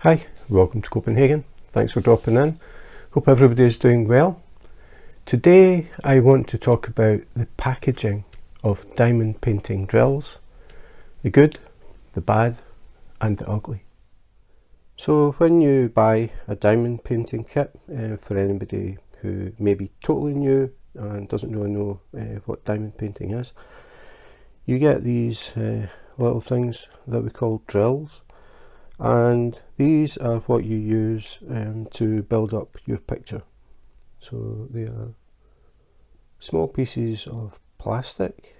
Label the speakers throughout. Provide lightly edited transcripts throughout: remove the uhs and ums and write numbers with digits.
Speaker 1: Hi, welcome to Copenhagen. Thanks for dropping in. Hope everybody is doing well. Today I want to talk about the packaging of diamond painting drills, the good, the bad and the ugly. So when you buy a diamond painting kit, for anybody who may be totally new and doesn't really know what diamond painting is, you get these little things that we call drills. And these are what you use to build up your picture. So they are small pieces of plastic,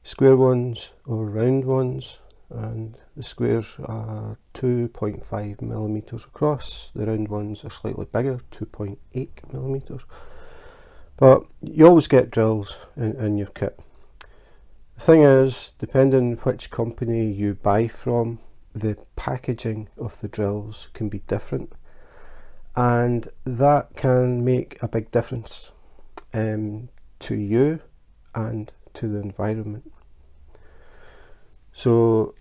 Speaker 1: square ones or round ones, and the squares are 2.5 millimeters across. The round ones are slightly bigger, 2.8 millimeters. But you always get drills in your kit. The thing is, depending which company you buy from, the packaging of the drills can be different, and that can make a big difference to you and to the environment. So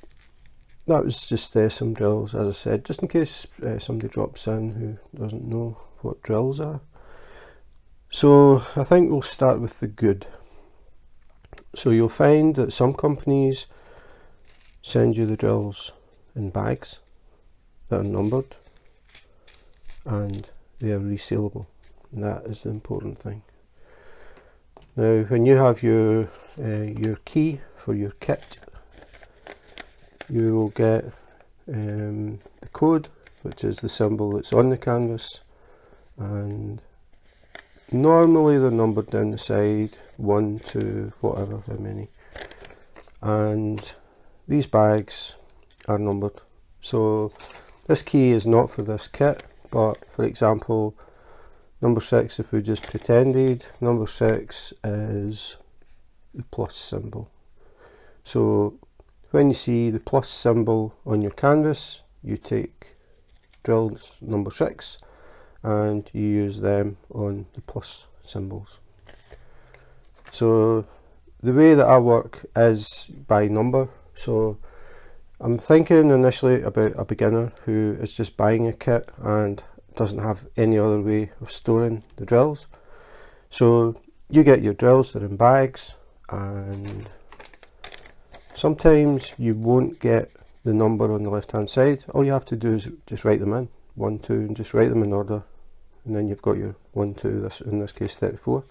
Speaker 1: that was just some drills, as I said, just in case somebody drops in who doesn't know what drills are. So I think we'll start with the good. So you'll find that some companies send you the drills in bags that are numbered and they are resaleable. And that is the important thing. Now when you have your key for your kit, you will get the code, which is the symbol that's on the canvas, and normally they're numbered down the side, 1 to whatever, how many. And these bags are numbered. So this key is not for this kit, but for example, number 6, if we just pretended, number 6 is the plus symbol. So when you see the plus symbol on your canvas, you take drills number 6 and you use them on the plus symbols. So the way that I work is by number. So I'm thinking initially about a beginner who is just buying a kit and doesn't have any other way of storing the drills. So you get your drills, they're in bags, and sometimes you won't get the number on the left hand side. All you have to do is just write them in, 1, 2, and just write them in order, and then you've got your 1, 2, this, in this case 34.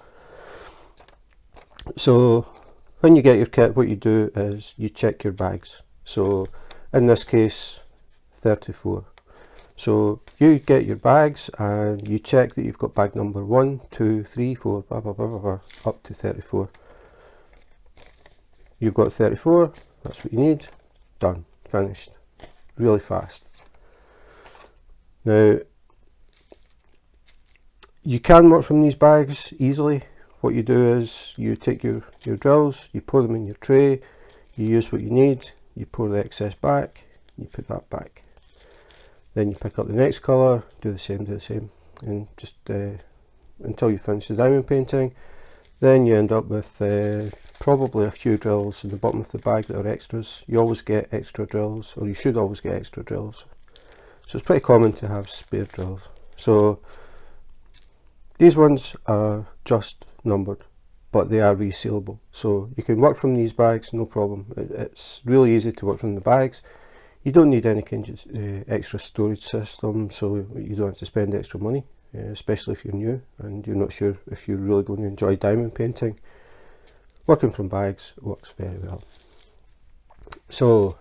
Speaker 1: So when you get your kit, what you do is you check your bags. So in this case 34. So you get your bags and you check that you've got bag number 1, 2, 3, 4, blah blah blah blah blah, up to 34. You've got 34, that's what you need, done, finished, really fast. Now you can work from these bags easily. What you do is you take your drills, you pour them in your tray, you use what you need, you pour the excess back, you put that back. Then you pick up the next colour, do the same, and just until you finish the diamond painting. Then you end up with probably a few drills in the bottom of the bag that are extras. You always get extra drills, or you should always get extra drills. So it's pretty common to have spare drills. So these ones are just numbered, but they are resaleable. So you can work from these bags, no problem. It's really easy to work from the bags. You don't need any kind of extra storage system, so you don't have to spend extra money, especially if you're new and you're not sure if you're really going to enjoy diamond painting. Working from bags works very well. So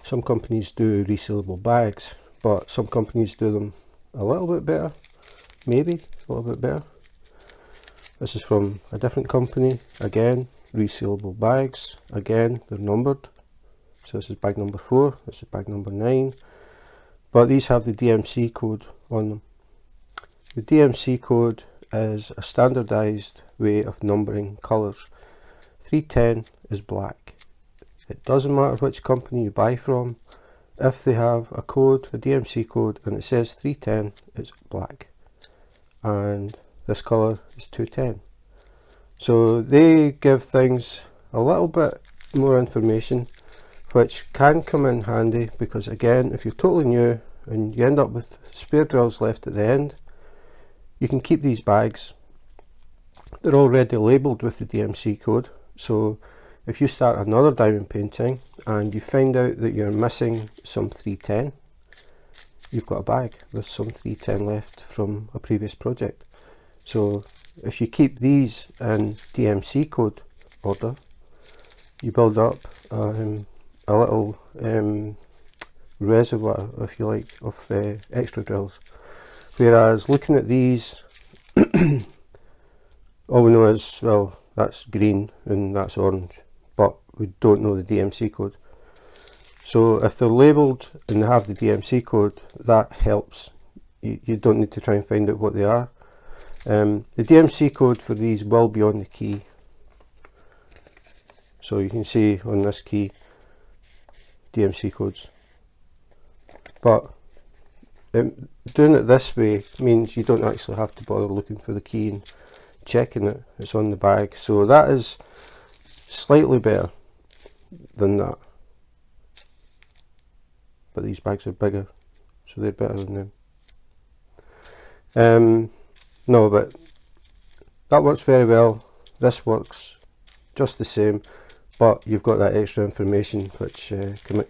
Speaker 1: some companies do resaleable bags, but some companies do them a little bit better, maybe a little bit better. This is from a different company, again, resaleable bags, again, they're numbered. So this is bag number 4, this is bag number 9, but these have the DMC code on them. The DMC code is a standardized way of numbering colours. 310 is black. It doesn't matter which company you buy from, if they have a code, a DMC code, and it says 310, it's black. And this colour is 210. So they give things a little bit more information which can come in handy because, again, if you're totally new and you end up with spare drills left at the end, you can keep these bags. They're already labelled with the DMC code, so if you start another diamond painting and you find out that you're missing some 310, you've got a bag with some 310 left from a previous project. So if you keep these in DMC code order, you build up a little reservoir, if you like, of extra drills. Whereas looking at these, all we know is, well, that's green and that's orange, but we don't know the DMC code. So if they're labelled and they have the DMC code, that helps. You don't need to try and find out what they are. The DMC code for these will be on the key. So you can see on this key, DMC codes. But doing it this way means you don't actually have to bother looking for the key and checking it. It's on the bag. So that is slightly better than that. But these bags are bigger, so they're better than them. No, but that works very well. This works just the same, but you've got that extra information which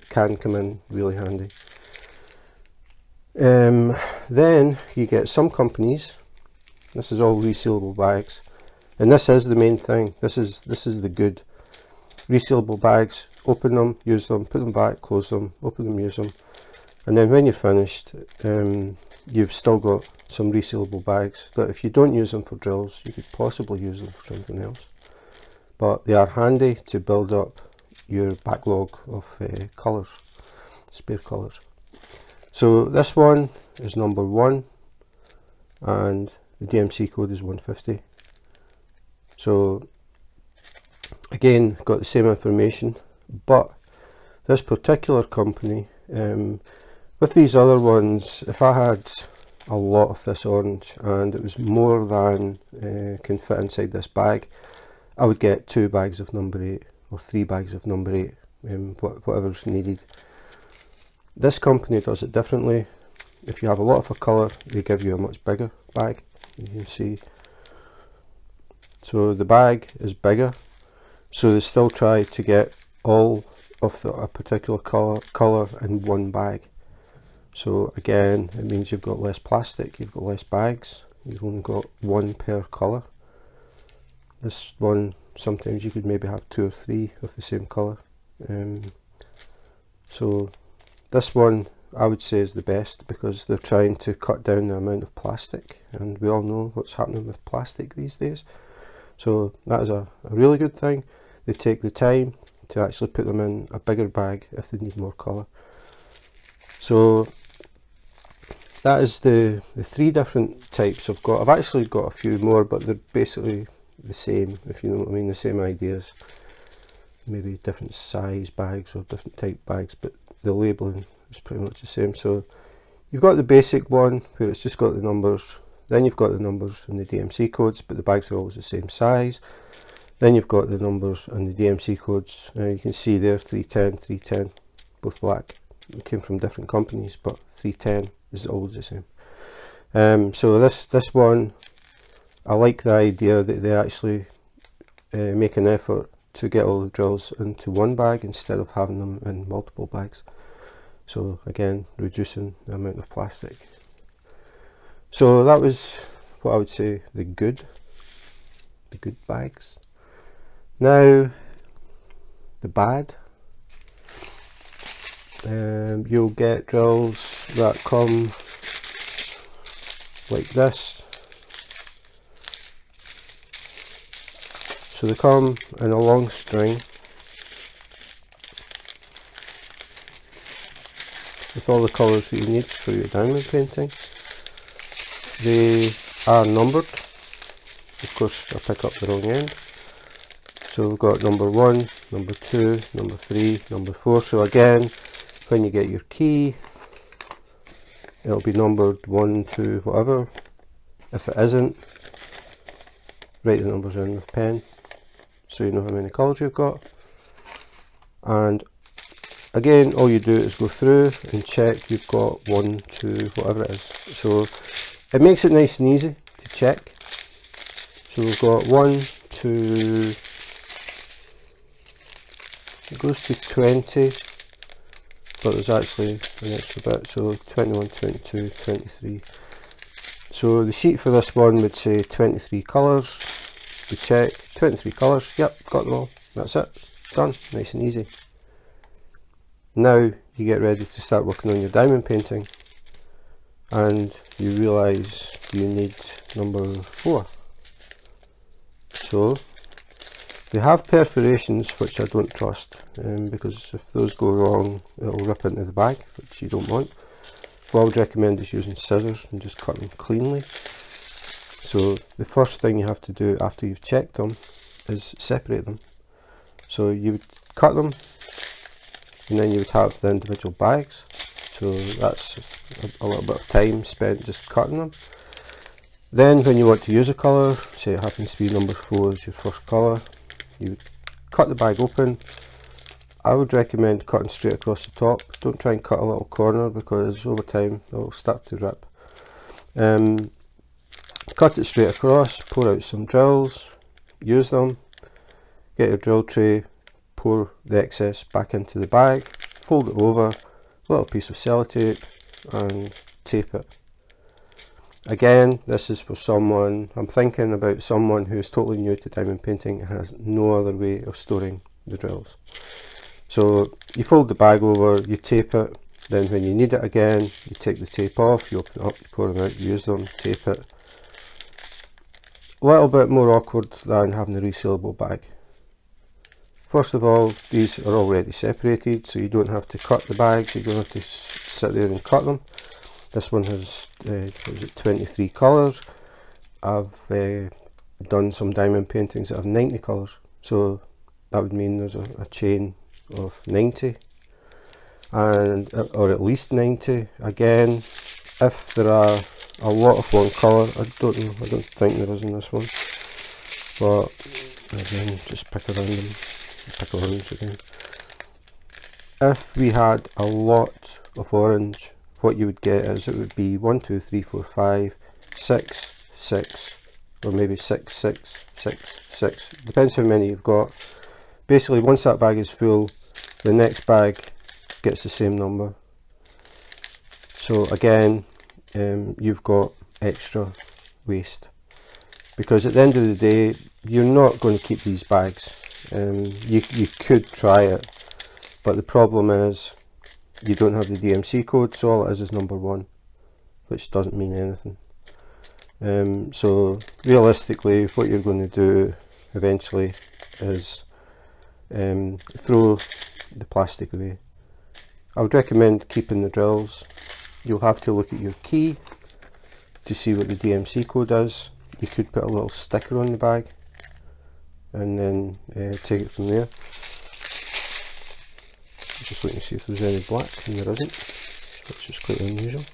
Speaker 1: can come in really handy. Then you get some companies, this is all resealable bags, and this is the main thing. This is the good. Resealable bags, open them, use them, put them back, close them, open them, use them, and then when you're finished, you've still got some resealable bags that if you don't use them for drills, you could possibly use them for something else. But they are handy to build up your backlog of colours, spare colours. So this one is number 1 and the DMC code is 150. So again, got the same information, but this particular company, with these other ones, if I had a lot of this orange and it was more than can fit inside this bag, I would get 2 bags of number 8 or 3 bags of number 8, whatever's needed. This company does it differently. If you have a lot of a colour, they give you a much bigger bag, you can see. So the bag is bigger, so they still try to get all of a particular colour in one bag. So again, it means you've got less plastic, you've got less bags, you've only got 1 per colour. This one, sometimes you could maybe have 2 or 3 of the same colour. So this one I would say is the best because they're trying to cut down the amount of plastic, and we all know what's happening with plastic these days. So that is a really good thing. They take the time to actually put them in a bigger bag if they need more colour. So that is the 3 different types I've got. I've actually got a few more, but they're basically the same, if you know what I mean, the same ideas. Maybe different size bags or different type bags, but the labelling is pretty much the same. So you've got the basic one where it's just got the numbers, then you've got the numbers and the DMC codes, but the bags are always the same size. Then you've got the numbers and the DMC codes. Now you can see there 310, 310, both black. It came from different companies, but 310 is always the same. So this one, I like the idea that they actually make an effort to get all the drills into one bag instead of having them in multiple bags. So again, reducing the amount of plastic. So that was what I would say the good bags. Now the bad. You'll get drills that come like this. So they come in a long string with all the colours that you need for your diamond painting. They are numbered. Of course, I pick up the wrong end. So we've got number 1, number 2, number 3, number 4. So again, when you get your key, it'll be numbered 1, 2, whatever. If it isn't, write the numbers in with pen so you know how many colours you've got. And again, all you do is go through and check you've got 1, 2, whatever it is. So it makes it nice and easy to check. So we've got 1, 2, it goes to 20, but there's actually an extra bit, so 21, 22, 23. So the sheet for this one would say 23 colours. We check 23 colours, yep, got them all, that's it, done, nice and easy. Now you get ready to start working on your diamond painting, and you realise you need number 4. So they have perforations, which I don't trust, because if those go wrong it'll rip into the bag, which you don't want. What I would recommend is using scissors and just cut them cleanly. So the first thing you have to do after you've checked them is separate them. So you would cut them, and then you would have the individual bags. So that's a little bit of time spent just cutting them. Then when you want to use a colour, say it happens to be number 4 as your first colour, you would cut the bag open. I would recommend cutting straight across the top. Don't try and cut a little corner, because over time it will start to rip. Cut it straight across, pour out some drills, use them, get your drill tray, pour the excess back into the bag, fold it over, a little piece of sellotape and tape it. Again, this is for someone, I'm thinking about someone who's totally new to diamond painting and has no other way of storing the drills. So you fold the bag over, you tape it, then when you need it again, you take the tape off, you open it up, you pour them out, you use them, tape it. A little bit more awkward than having a resealable bag. First of all, these are already separated, so you don't have to cut the bags, you don't have to sit there and cut them. This one has 23 colours. I've done some diamond paintings that have 90 colours, so that would mean there's a chain of 90, and or at least 90. Again, if there are a lot of one colour, I don't think there is in this one, but again, just pick a random, pick orange again. If we had a lot of orange, what you would get is it would be 1, 2, 3, 4, 5, 6, 6, or maybe 6, 6, 6, 6, depends how many you've got. Basically, once that bag is full, the next bag gets the same number. So again, you've got extra waste, because at the end of the day, you're not going to keep these bags. You could try it, but the problem is you don't have the DMC code, so all it is number 1, which doesn't mean anything. So realistically, what you're going to do eventually is throw the plastic away. I would recommend keeping the drills. You'll have to look at your key to see what the DMC code is. You could put a little sticker on the bag and then take it from there. Just looking to see if there's any black, and there isn't, which is quite unusual.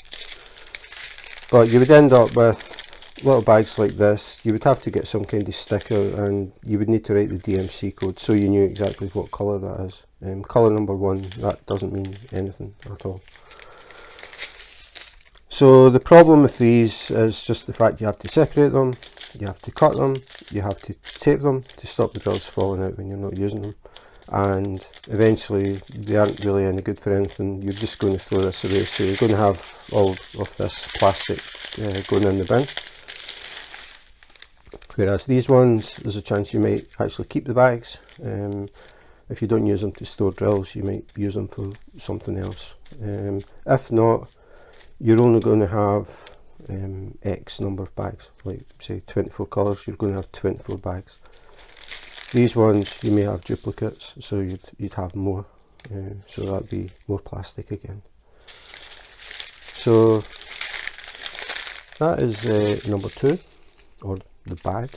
Speaker 1: But you would end up with little bags like this. You would have to get some kind of sticker, and you would need to write the DMC code so you knew exactly what colour that is. Colour number 1, that doesn't mean anything at all. So the problem with these is just the fact you have to separate them, you have to cut them, you have to tape them to stop the drills falling out when you're not using them, and eventually they aren't really any good for anything. You're just going to throw this away, so you're going to have all of this plastic going in the bin. Whereas these ones, there's a chance you might actually keep the bags. If you don't use them to store drills, you might use them for something else. If not, you're only going to have X number of bags, like say 24 colours, you're going to have 24 bags. These ones you may have duplicates, so you'd have more, so that'd be more plastic again. So that is number 2, or the bag.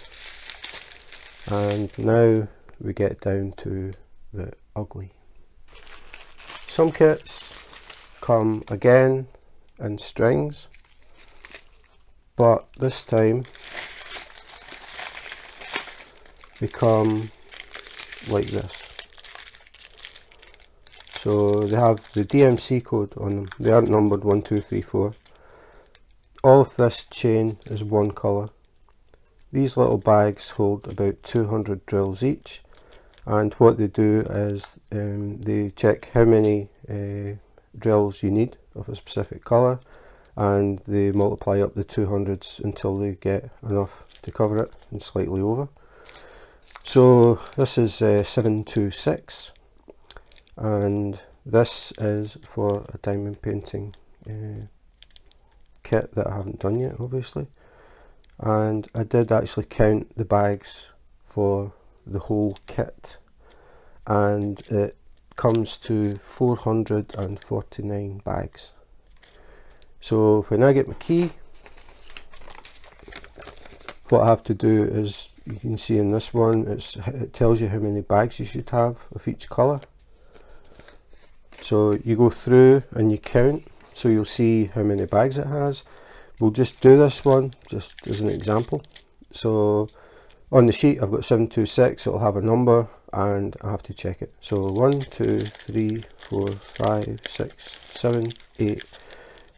Speaker 1: And now we get down to the ugly. Some kits come again in strings, but this time they come like this. So they have the DMC code on them. They aren't numbered 1, 2, 3, 4. All of this chain is one colour. These little bags hold about 200 drills each, and what they do is they check how many drills you need of a specific colour, and they multiply up the 200s until they get enough to cover it and slightly over. So this is 726, and this is for a diamond painting kit that I haven't done yet, obviously. And I did actually count the bags for the whole kit, and it comes to 449 bags. So when I get my key, what I have to do is, you can see in this one, it tells you how many bags you should have of each colour. So you go through and you count, so you'll see how many bags it has. We'll just do this one just as an example. So on the sheet I've got 726, it'll have a number and I have to check it. So 1, 2, 3, 4, 5, 6, 7, 8,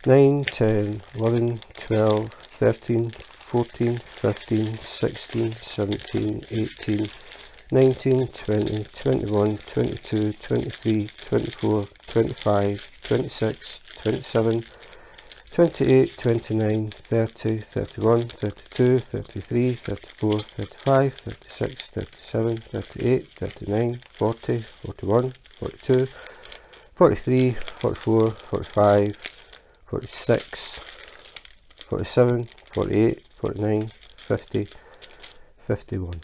Speaker 1: 9, 10, 11, 12, 13, 14, 15, 16, 17, 18, 19, 20, 21, 22, 23, 24, 25, 26, 27, 28, 29, 30, 31, 32, 33, 34, 35, 36, 37, 38, 39, 40, 41, 42, 43, 44, 45, 46, 47, 48, 49, 50, 51.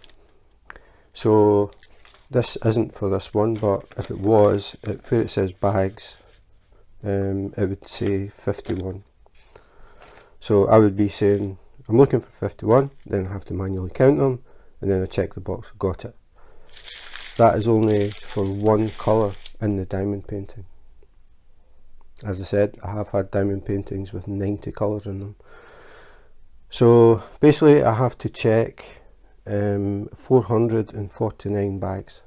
Speaker 1: So this isn't for this one, but if it was, where it says bags, it would say 51. So I would be saying, I'm looking for 51, then I have to manually count them, and then I check the box, got it. That is only for one colour in the diamond painting. As I said, I have had diamond paintings with 90 colours in them. So basically I have to check 449 bags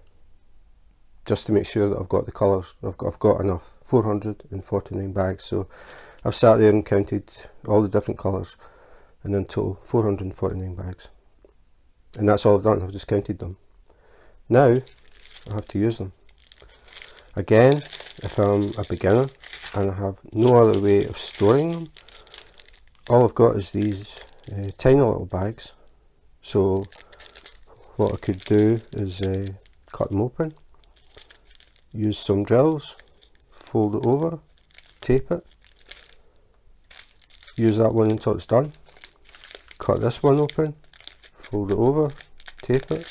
Speaker 1: just to make sure that I've got the colours, I've got enough. 449 bags. So I've sat there and counted all the different colours, and in total 449 bags, and that's all I've done. I've just counted them. Now I have to use them. Again, if I'm a beginner and I have no other way of storing them, all I've got is these tiny little bags. So what I could do is cut them open, use some drills, fold it over, tape it, use that one until it's done, cut this one open, fold it over, tape it.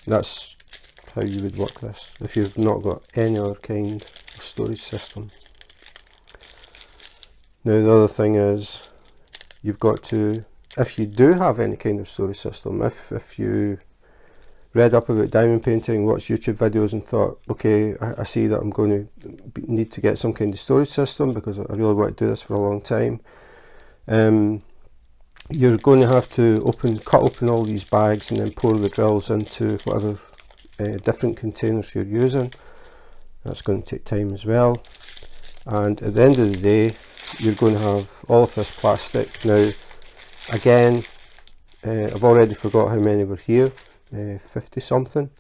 Speaker 1: That's how you would work this if you've not got any other kind of storage system. Now the other thing is, you've got to, if you do have any kind of storage system, if you read up about diamond painting, watched YouTube videos and thought, okay, I see that I'm going to need to get some kind of storage system because I really want to do this for a long time, you're going to have to cut open all these bags and then pour the drills into whatever different containers you're using. That's going to take time as well, and at the end of the day you're going to have all of this plastic. Now again, I've already forgot how many were here, 50 something,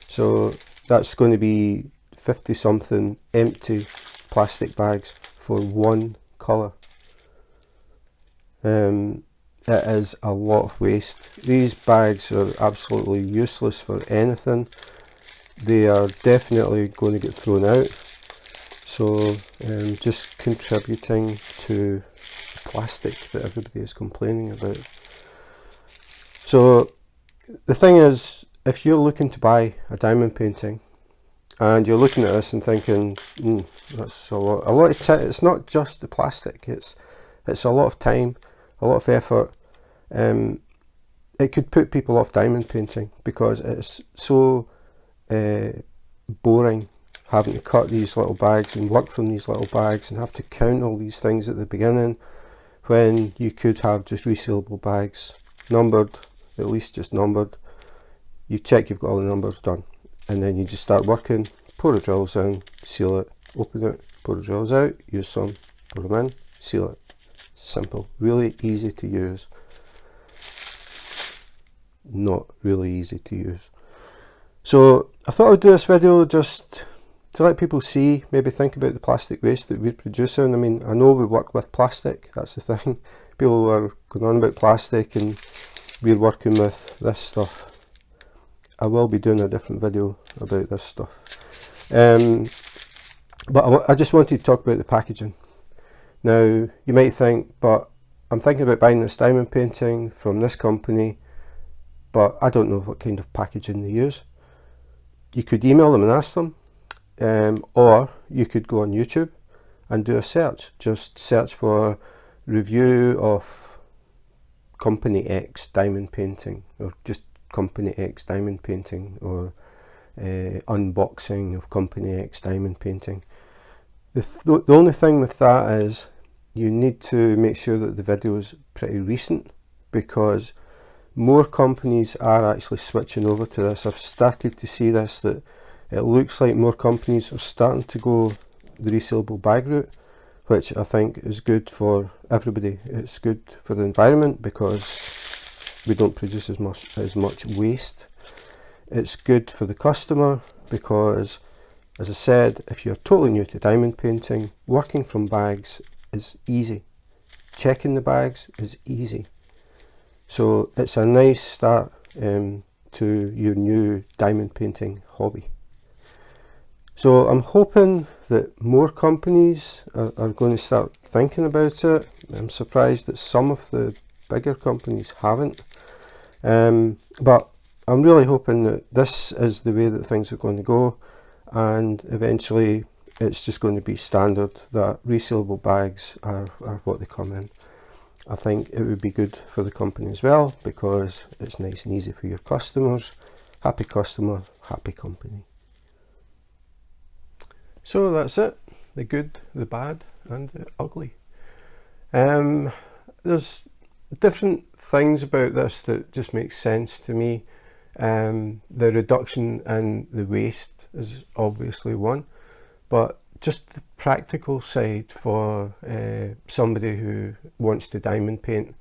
Speaker 1: so that's going to be 50 something empty plastic bags for one colour. It is a lot of waste. These bags are absolutely useless for anything. They are definitely going to get thrown out, so just contributing to the plastic that everybody is complaining about. So the thing is, if you're looking to buy a diamond painting and you're looking at this and thinking, that's a lot of time. It's not just the plastic, it's a lot of time, a lot of effort. It could put people off diamond painting because it's so boring having to cut these little bags and work from these little bags and have to count all these things at the beginning, when you could have just resealable bags, numbered, at least just numbered. You check you've got all the numbers done, and then you just start working, pour the drills in, seal it, open it, pour the drills out, use some, pour them in, seal it. Simple, really easy to use. Not really easy to use. So I thought I'd do this video just to let people see, maybe think about the plastic waste that we're producing. I mean, I know we work with plastic, that's the thing. People are going on about plastic and we're working with this stuff. I will be doing a different video about this stuff. But I just wanted to talk about the packaging. Now, you might think, but I'm thinking about buying this diamond painting from this company, but I don't know what kind of packaging they use. You could email them and ask them, or you could go on YouTube and do a search. Just search for review of Company X diamond painting, or just Company X diamond painting, or unboxing of Company X diamond painting. The only thing with that is you need to make sure that the video is pretty recent, because more companies are actually switching over to this. I've started to see this, that it looks like more companies are starting to go the resealable bag route, which I think is good for everybody. It's good for the environment because we don't produce as much waste. It's good for the customer because, as I said, if you're totally new to diamond painting, working from bags is easy. Checking the bags is easy. So it's a nice start to your new diamond painting hobby. So I'm hoping that more companies are going to start thinking about it. I'm surprised that some of the bigger companies haven't. But I'm really hoping that this is the way that things are going to go, and eventually it's just going to be standard that resealable bags are what they come in. I think it would be good for the company as well, because it's nice and easy for your customers. Happy customer, happy company. So that's it. The good, the bad and the ugly. There's different things about this that just make sense to me. The reduction in the waste is obviously one, but just the practical side for somebody who wants to diamond paint.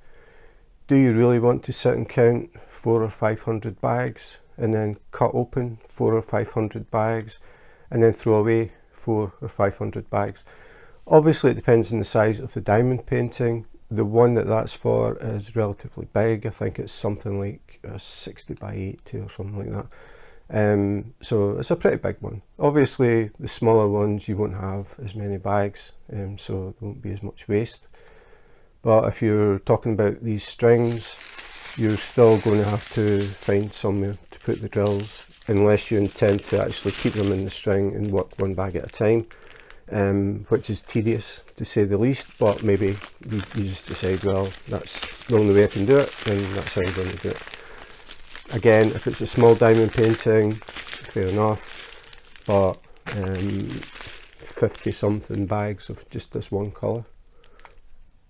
Speaker 1: Do you really want to sit and count 400 or 500 bags and then cut open 400 or 500 bags and then throw away 400 or 500 bags? Obviously it depends on the size of the diamond painting. The one that's for is relatively big. I think it's something like 60 by 80 or something like that. So it's a pretty big one. Obviously the smaller ones you won't have as many bags, so there won't be as much waste. But if you're talking about these strings, you're still going to have to find somewhere to put the drills, unless you intend to actually keep them in the string and work one bag at a time, which is tedious to say the least. But maybe you just decide, well, that's the only way I can do it, and that's how I'm going to do it. Again, if it's a small diamond painting, fair enough, but 50 something bags of just this one colour,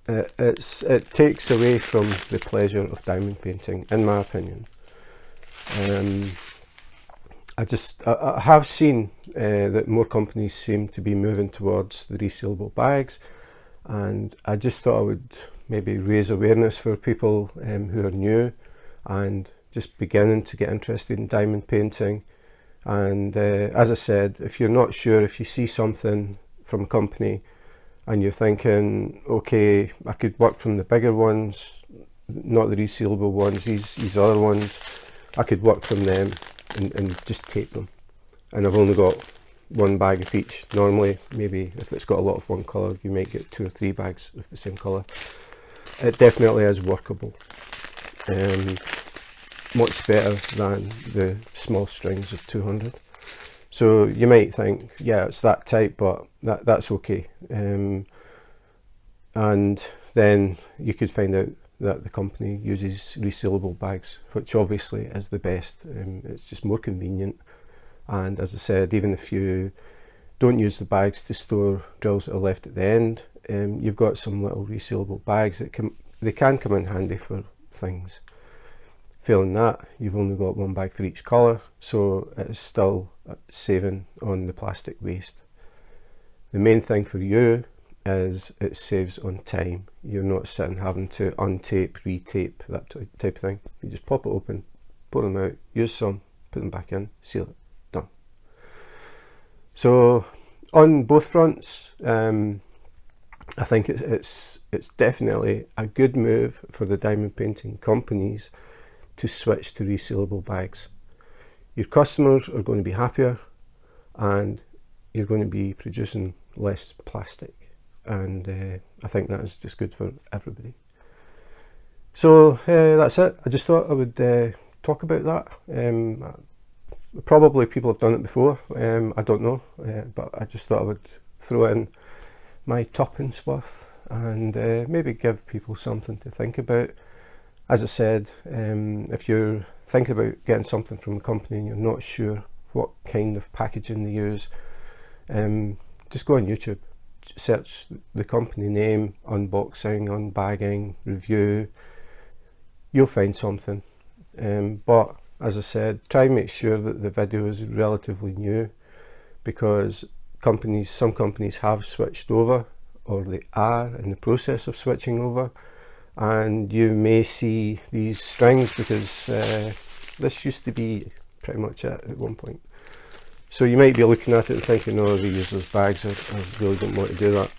Speaker 1: it takes away from the pleasure of diamond painting, in my opinion. I have seen that more companies seem to be moving towards the resealable bags, and I just thought I would maybe raise awareness for people who are new and just beginning to get interested in diamond painting. And as I said, if you're not sure, if you see something from a company and you're thinking, okay, I could work from the bigger ones, not the resealable ones, these other ones, I could work from them and just tape them. And I've only got one bag of each. Normally, maybe if it's got a lot of one colour, you might get 2 or 3 bags of the same colour. It definitely is workable. Much better than the small strings of 200. So you might think, yeah, it's that tight, but that's okay. And then you could find out that the company uses resealable bags, which obviously is the best. It's just more convenient. And as I said, even if you don't use the bags to store drills that are left at the end, you've got some little resealable bags that can come in handy for things. Failing that, you've only got one bag for each colour, so it's still saving on the plastic waste. The main thing for you is it saves on time. You're not sitting having to untape, retape, that type of thing. You just pop it open, pour them out, use some, put them back in, seal it, done. So on both fronts, I think it's definitely a good move for the diamond painting companies to switch to resealable bags. Your customers are going to be happier, and you're going to be producing less plastic, and I think that is just good for everybody. So that's it. I just thought I would talk about that. Probably people have done it before, I don't know, but I just thought I would throw in my tuppence worth and maybe give people something to think about. As I said, if you're thinking about getting something from a company and you're not sure what kind of packaging they use, just go on YouTube, search the company name, unboxing, unbagging, review, you'll find something. But as I said, try and make sure that the video is relatively new, because some companies have switched over, or they are in the process of switching over, and you may see these strings, because this used to be pretty much it at one point. So you might be looking at it and thinking, oh, they use those bags, I really don't want to do that,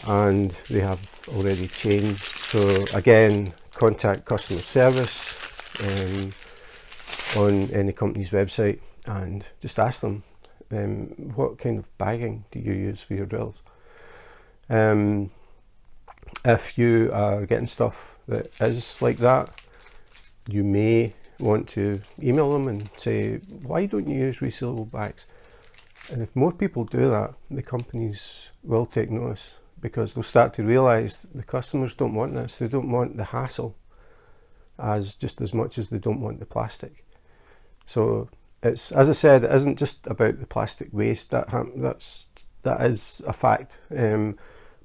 Speaker 1: and they have already changed. So again, contact customer service on any company's website and just ask them, what kind of bagging do you use for your drills? If you are getting stuff that is like that, you may want to email them and say, why don't you use resealable bags? And if more people do that, the companies will take notice, because they'll start to realise the customers don't want this. They don't want the hassle just as much as they don't want the plastic. So it's, as I said, it isn't just about the plastic waste. That is a fact,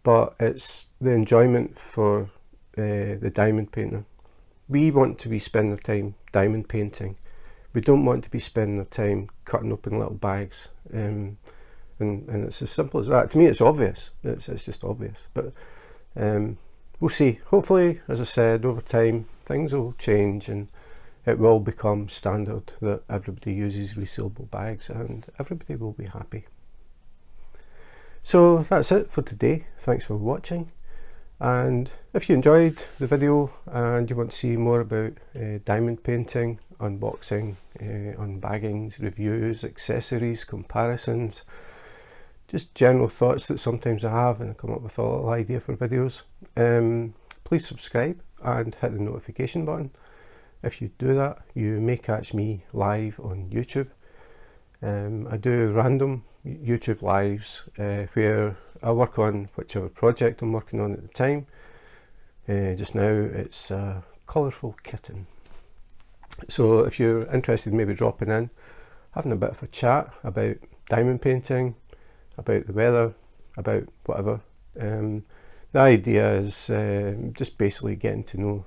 Speaker 1: but it's the enjoyment for the diamond painter. We want to be spending our time diamond painting. We don't want to be spending our time cutting open little bags, and it's as simple as that. To me, it's obvious. It's just obvious. But we'll see. Hopefully, as I said, over time things will change and it will become standard that everybody uses resealable bags, and everybody will be happy. So that's it for today. Thanks for watching, and if you enjoyed the video and you want to see more about diamond painting, unboxing, unbaggings, reviews, accessories, comparisons, just general thoughts that sometimes I have and I come up with a little idea for videos, please subscribe and hit the notification button. If you do that, you may catch me live on YouTube. I do random YouTube lives where I work on whichever project I'm working on at the time. Just now it's a colourful kitten. So if you're interested in maybe dropping in, having a bit of a chat about diamond painting, about the weather, about whatever. The idea is just basically getting to know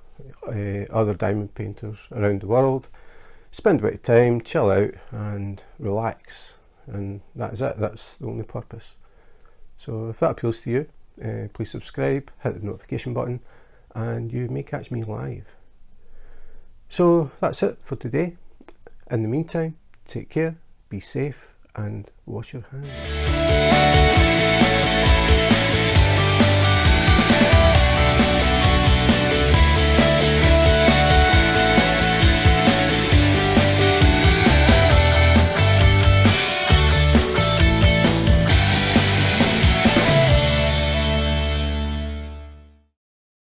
Speaker 1: other diamond painters around the world, spend a bit of time, chill out and relax, and that is it. That's the only purpose. So if that appeals to you, please subscribe, hit the notification button, and you may catch me live. So that's it for today. In the meantime, take care, be safe, and wash your hands.